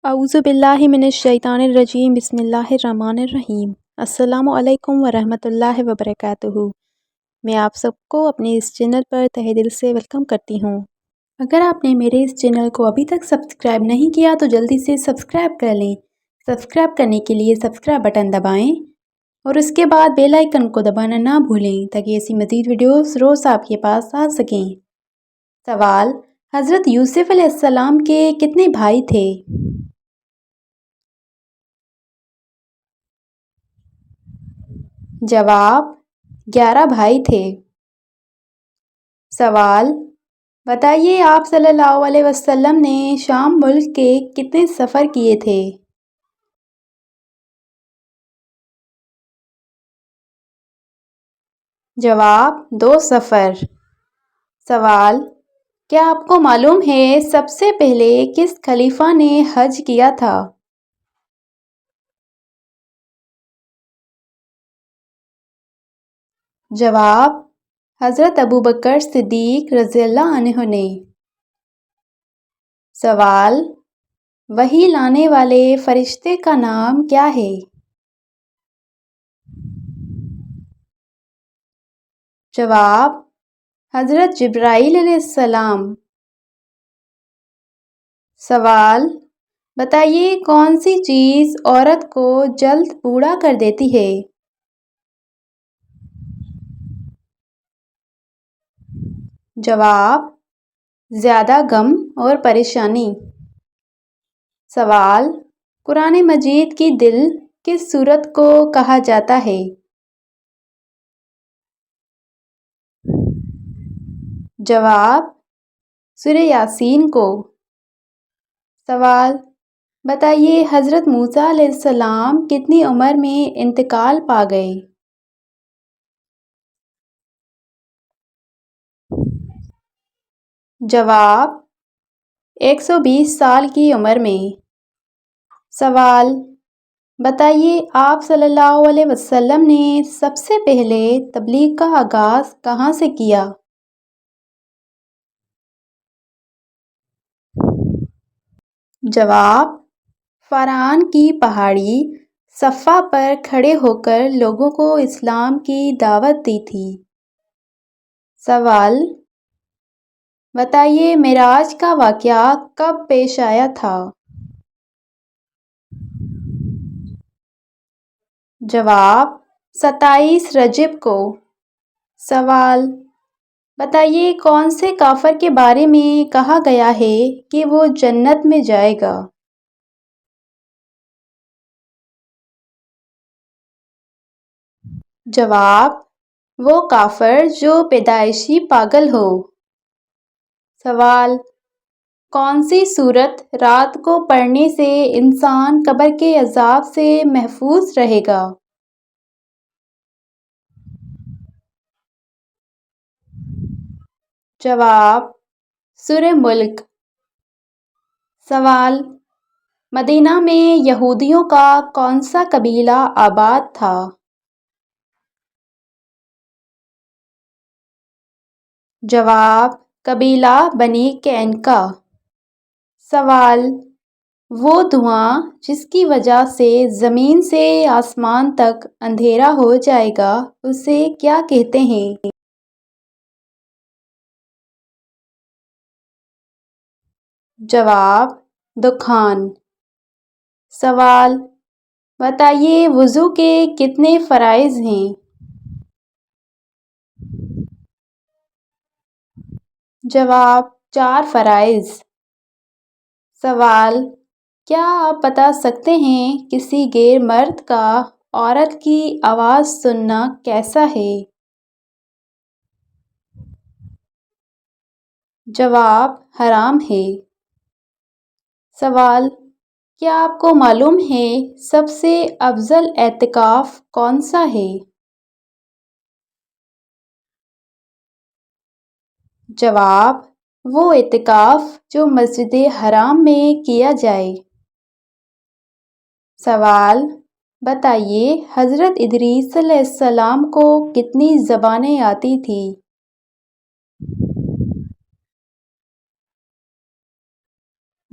اعوذ باللہ من الشیطان الرجیم بسم اللہ الرحمن الرحیم۔ السلام علیکم ورحمۃ اللہ وبرکاتہ۔ میں آپ سب کو اپنے اس چینل پر تہہ دل سے ویلکم کرتی ہوں۔ اگر آپ نے میرے اس چینل کو ابھی تک سبسکرائب نہیں کیا تو جلدی سے سبسکرائب کر لیں۔ سبسکرائب کرنے کے لیے سبسکرائب بٹن دبائیں اور اس کے بعد بیل آئیکن کو دبانا نہ بھولیں تاکہ ایسی مزید ویڈیوز روز آپ کے پاس آ سکیں۔ سوال: حضرت یوسف علیہ السلام کے کتنے بھائی تھے؟ جواب: 11 بھائی تھے۔ سوال: بتائیے آپ صلی اللہ علیہ وسلم نے شام ملک کے کتنے سفر کیے تھے؟ جواب: 2 سفر۔ سوال: کیا آپ کو معلوم ہے سب سے پہلے کس خلیفہ نے حج کیا تھا؟ جواب: حضرت ابوبکر صدیق رضی اللہ عنہ نے۔ سوال: وحی لانے والے فرشتے کا نام کیا ہے؟ جواب: حضرت جبرائیل علیہ السلام۔ سوال: بتائیے کون سی چیز عورت کو جلد بوڑھا کر دیتی ہے؟ جواب: زیادہ غم اور پریشانی۔ سوال: قرآن مجید کی دل کس سورت کو کہا جاتا ہے؟ جواب: سورہ یاسین کو۔ سوال: بتائیے حضرت موسیٰ علیہ السلام کتنی عمر میں انتقال پا گئے؟ جواب: 120 سال کی عمر میں۔ سوال: بتائیے آپ صلی اللہ علیہ وسلم نے سب سے پہلے تبلیغ کا آغاز کہاں سے کیا؟ جواب: فاران کی پہاڑی صفا پر کھڑے ہو کر لوگوں کو اسلام کی دعوت دی تھی۔ سوال: بتائیے معراج کا واقعہ کب پیش آیا تھا؟ جواب: 27 رجب کو۔ سوال: بتائیے کون سے کافر کے بارے میں کہا گیا ہے کہ وہ جنت میں جائے گا؟ جواب: وہ کافر جو پیدائشی پاگل ہو۔ سوال: کون سی سورت رات کو پڑھنے سے انسان قبر کے عذاب سے محفوظ رہے گا؟ جواب: سورہ ملک۔ سوال: مدینہ میں یہودیوں کا کون سا قبیلہ آباد تھا؟ جواب: قبیلہ بنی قینقاع۔ سوال: وہ دھواں جس کی وجہ سے زمین سے آسمان تک اندھیرا ہو جائے گا اسے کیا کہتے ہیں؟ جواب: دخان۔ سوال: بتائیے وضو کے کتنے فرائض ہیں؟ جواب: 4 فرائض۔ سوال: کیا آپ بتا سکتے ہیں کسی غیر مرد کا عورت کی آواز سننا کیسا ہے؟ جواب: حرام ہے۔ سوال: کیا آپ کو معلوم ہے سب سے افضل اعتکاف کون سا ہے؟ جواب: وہ اعتکاف جو مسجد حرام میں کیا جائے۔ سوال: بتائیے حضرت ادریس علیہ السلام کو کتنی زبانیں آتی تھیں؟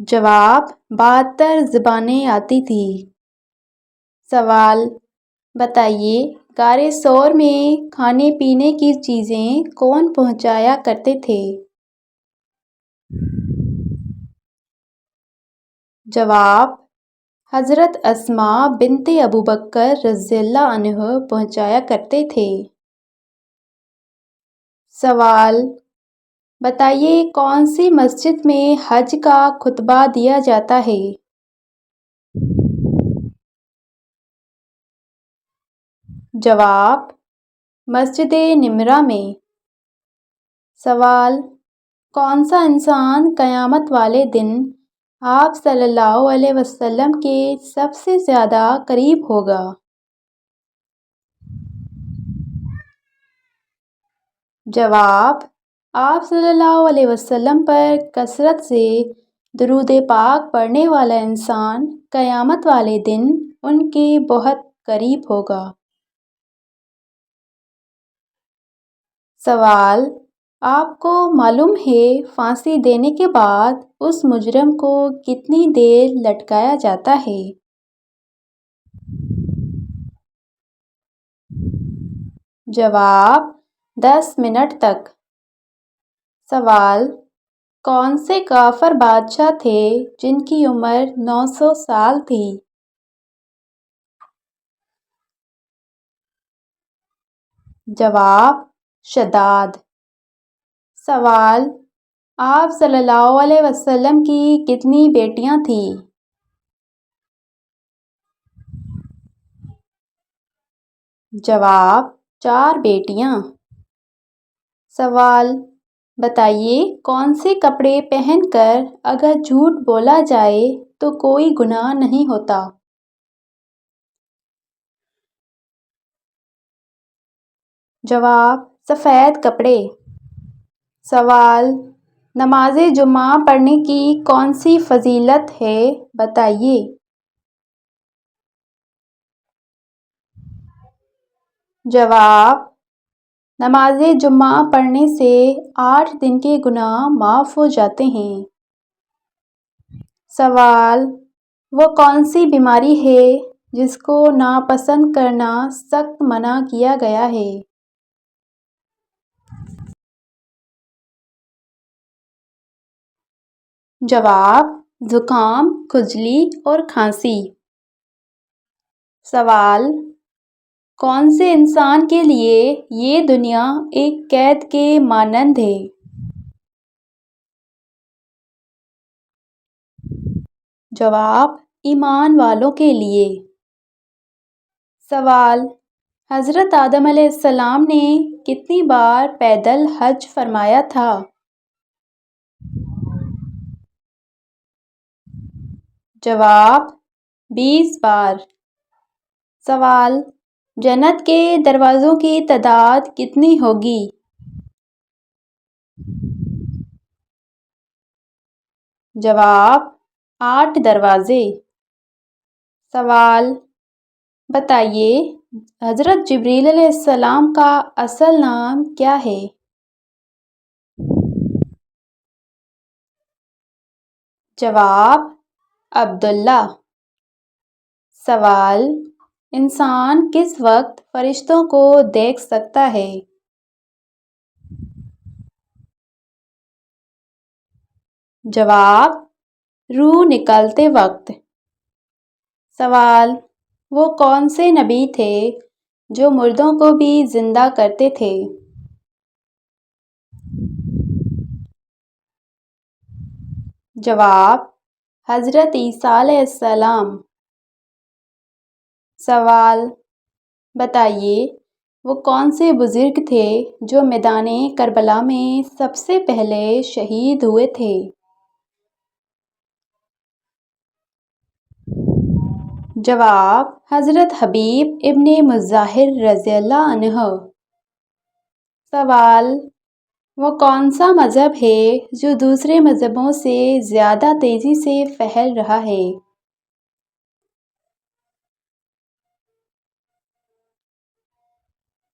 جواب: 72 زبانیں آتی تھیں۔ سوال: بتائیے، غار ثور میں کھانے پینے کی چیزیں کون پہنچایا کرتے تھے؟ جواب: حضرت اسماء بنت ابوبکر رضی اللہ عنہ پہنچایا کرتے تھے۔ سوال: بتائیے، کون سی مسجد میں حج کا خطبہ دیا جاتا ہے؟ جواب: مسجد نمرہ میں۔ سوال: کون سا انسان قیامت والے دن آپ صلی اللہ علیہ وسلم کے سب سے زیادہ قریب ہوگا؟ جواب: آپ صلی اللہ علیہ وسلم پر کثرت سے درود پاک پڑھنے والا انسان قیامت والے دن ان کے بہت قریب ہوگا۔ سوال: آپ کو معلوم ہے پھانسی دینے کے بعد اس مجرم کو کتنی دیر لٹکایا جاتا ہے؟ جواب: 10 منٹ تک۔ سوال: کون سے کافر بادشاہ تھے جن کی عمر 900 سال تھی؟ جواب: شداد۔ سوال: آپ صلی اللہ علیہ وسلم کی کتنی بیٹیاں تھیں؟ جواب: 4 بیٹیاں۔ سوال: بتائیے، کون سے کپڑے پہن کر اگر جھوٹ بولا جائے تو کوئی گناہ نہیں ہوتا؟ جواب: سفید کپڑے۔ سوال: نماز جمعہ پڑھنے کی کون سی فضیلت ہے، بتائیے؟ جواب: نماز جمعہ پڑھنے سے 8 دن کے گناہ معاف ہو جاتے ہیں۔ سوال: وہ کون سی بیماری ہے جس کو ناپسند کرنا سخت منع کیا گیا ہے؟ جواب: زکام، کھجلی اور کھانسی۔ سوال: کون سے انسان کے لیے یہ دنیا ایک قید کے مانند ہے؟ جواب: ایمان والوں کے لیے۔ سوال: حضرت آدم علیہ السلام نے کتنی بار پیدل حج فرمایا تھا؟ جواب: 20 بار۔ سوال: جنت کے دروازوں کی تعداد کتنی ہوگی؟ جواب: 8 دروازے۔ سوال: بتائیے، حضرت جبریل علیہ السلام کا اصل نام کیا ہے؟ جواب: عبداللہ۔ سوال: انسان کس وقت فرشتوں کو دیکھ سکتا ہے؟ جواب: روح نکلتے وقت۔ سوال: وہ کون سے نبی تھے جو مردوں کو بھی زندہ کرتے تھے؟ جواب: حضرت عیسیٰ علیہ السلام۔ سوال: بتائیے، وہ کون سے بزرگ تھے جو میدان کربلا میں سب سے پہلے شہید ہوئے تھے؟ جواب: حضرت حبیب ابن مظاہر رضی اللہ عنہ۔ سوال: وہ کون سا مذہب ہے جو دوسرے مذہبوں سے زیادہ تیزی سے پھیل رہا ہے؟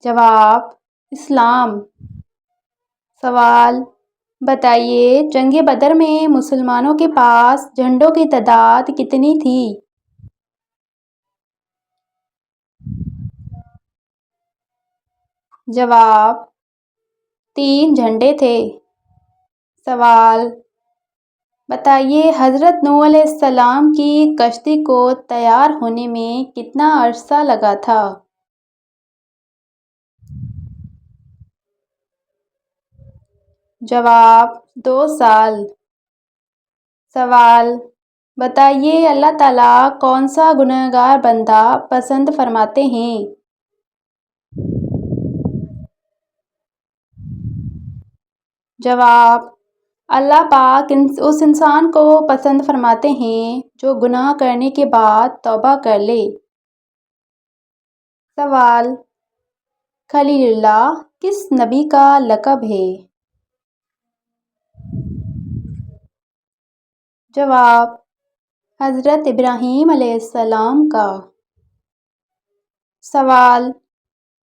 جواب: اسلام۔ سوال: بتائیے جنگ بدر میں مسلمانوں کے پاس جھنڈوں کی تعداد کتنی تھی؟ جواب: 3 جھنڈے تھے۔ سوال: بتائیے حضرت نوح علیہ السلام کی کشتی کو تیار ہونے میں کتنا عرصہ لگا تھا؟ جواب: 2 سال۔ سوال: بتائیے اللہ تعالیٰ کون سا گنہگار بندہ پسند فرماتے ہیں؟ جواب: اللہ پاک اس انسان کو پسند فرماتے ہیں جو گناہ کرنے کے بعد توبہ کر لے۔ سوال: خلیل اللہ کس نبی کا لقب ہے؟ جواب: حضرت ابراہیم علیہ السلام کا۔ سوال: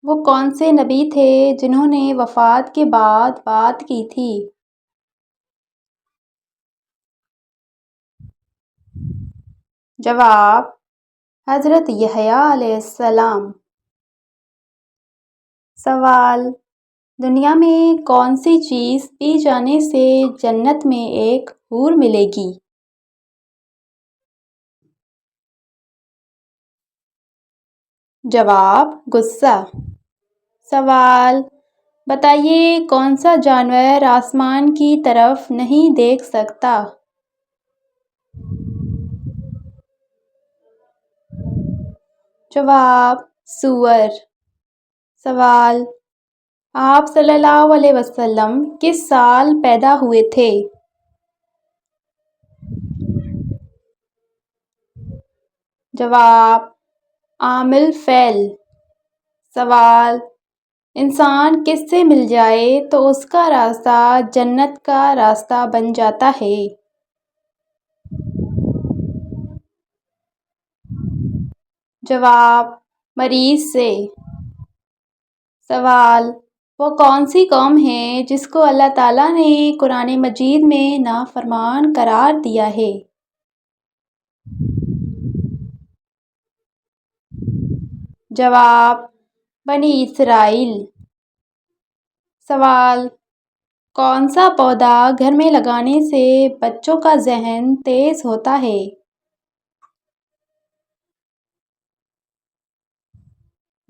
وہ کون سے نبی تھے جنہوں نے وفات کے بعد بات کی تھی؟ جواب: حضرت یحییٰ علیہ السلام۔ سوال: دنیا میں کون سی چیز پی جانے سے جنت میں ایک حور ملے گی؟ جواب: غصہ۔ سوال: بتائیے کون سا جانور آسمان کی طرف نہیں دیکھ سکتا؟ جواب: سؤر۔ سوال: آپ صلی اللہ علیہ وسلم کس سال پیدا ہوئے تھے؟ جواب: عام الفیل۔ سوال: انسان کس سے مل جائے تو اس کا راستہ جنت کا راستہ بن جاتا ہے؟ جواب: مریض سے۔ سوال: وہ کون سی قوم ہے جس کو اللہ تعالیٰ نے قرآن مجید میں نافرمان قرار دیا ہے؟ جواب: بنی اسرائیل۔ سوال: کون سا پودا گھر میں لگانے سے بچوں کا ذہن تیز ہوتا ہے؟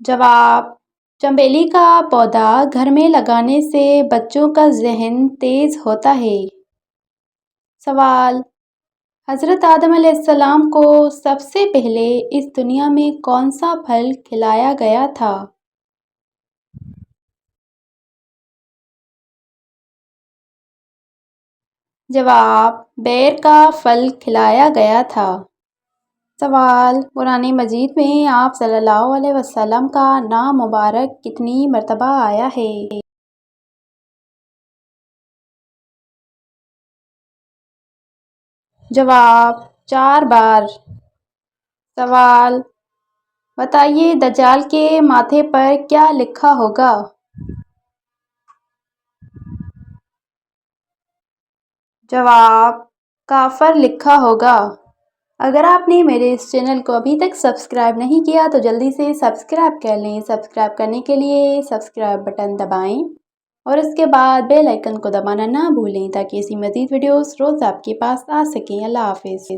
جواب: چنبیلی کا پودا گھر میں لگانے سے بچوں کا ذہن تیز ہوتا ہے۔ سوال: حضرت آدم علیہ السلام کو سب سے پہلے اس دنیا میں کون سا پھل کھلایا گیا تھا؟ جواب: بیر کا پھل کھلایا گیا تھا۔ سوال: قرآن مجید میں آپ صلی اللہ علیہ وسلم کا نام مبارک کتنی مرتبہ آیا ہے؟ جواب: 4 بار۔ سوال: بتائیے دجال کے ماتھے پر کیا لکھا ہوگا؟ جواب: کافر لکھا ہوگا۔ اگر آپ نے میرے اس چینل کو ابھی تک سبسکرائب نہیں کیا تو جلدی سے سبسکرائب کر لیں۔ سبسکرائب کرنے کے لیے سبسکرائب بٹن دبائیں اور اس کے بعد بیل آئیکن کو دبانا نہ بھولیں تاکہ ایسی مزید ویڈیوز روز آپ کے پاس آ سکیں۔ اللہ حافظ۔